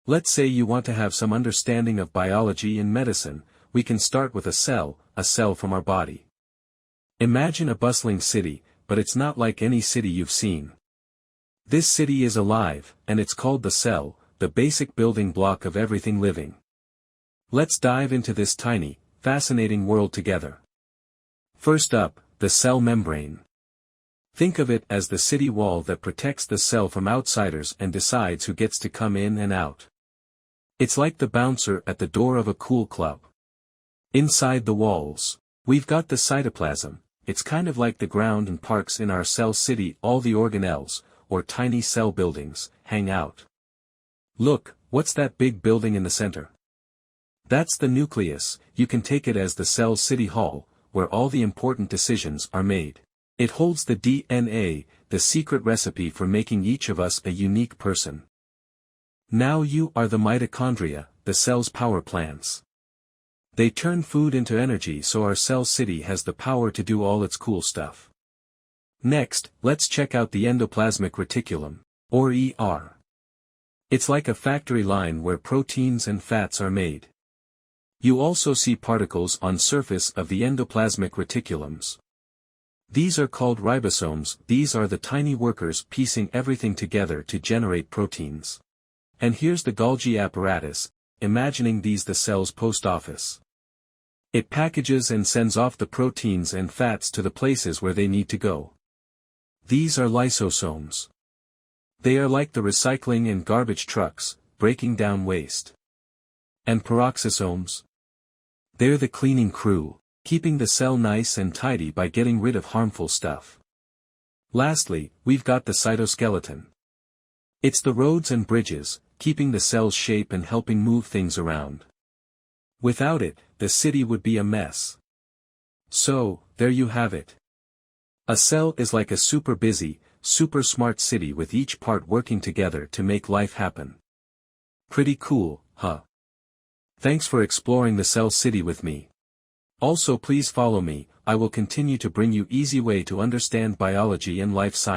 Let's say you want to have some understanding of biology and medicine. We can start with a cell from our body. Imagine a bustling city, but it's not like any city you've seen. This city is alive, and it's called the cell, the basic building block of everything living. Let's dive into this tiny, fascinating world together. First up, the cell membrane. Think of it as the city wall that protects the cell from outsiders and decides who gets to come in and out. It's like the bouncer at the door of a cool club. Inside the walls, we've got the cytoplasm. It's kind of like the ground and parks in our cell city. All the organelles, or tiny cell buildings, hang out. Look, what's that big building in the center? That's the nucleus. You can take it as the cell's city hall, where all the important decisions are made. It holds the DNA, the secret recipe for making each of us a unique person. Now you are the mitochondria, the cell's power plants. They turn food into energy, so our cell city has the power to do all its cool stuff. Next, let's check out the endoplasmic reticulum, or ER. It's like a factory line where proteins and fats are made. You also see particles on surface of the endoplasmic reticulums. These are called ribosomes. These are the tiny workers piecing everything together to generate proteins. And here's the Golgi apparatus, imagining these the cell's post office. It packages and sends off the proteins and fats to the places where they need to go. These are lysosomes. They are like the recycling and garbage trucks, breaking down waste. And peroxisomes? They're the cleaning crew, keeping the cell nice and tidy by getting rid of harmful stuff. Lastly, we've got the cytoskeleton. It's the roads and bridges, keeping the cell's shape and helping move things around. Without it, the city would be a mess. So, there you have it. A cell is like a super busy, super smart city with each part working together to make life happen. Pretty cool, huh? Thanks for exploring the cell city with me. Also, please follow me. I will continue to bring you easy way to understand biology and life science.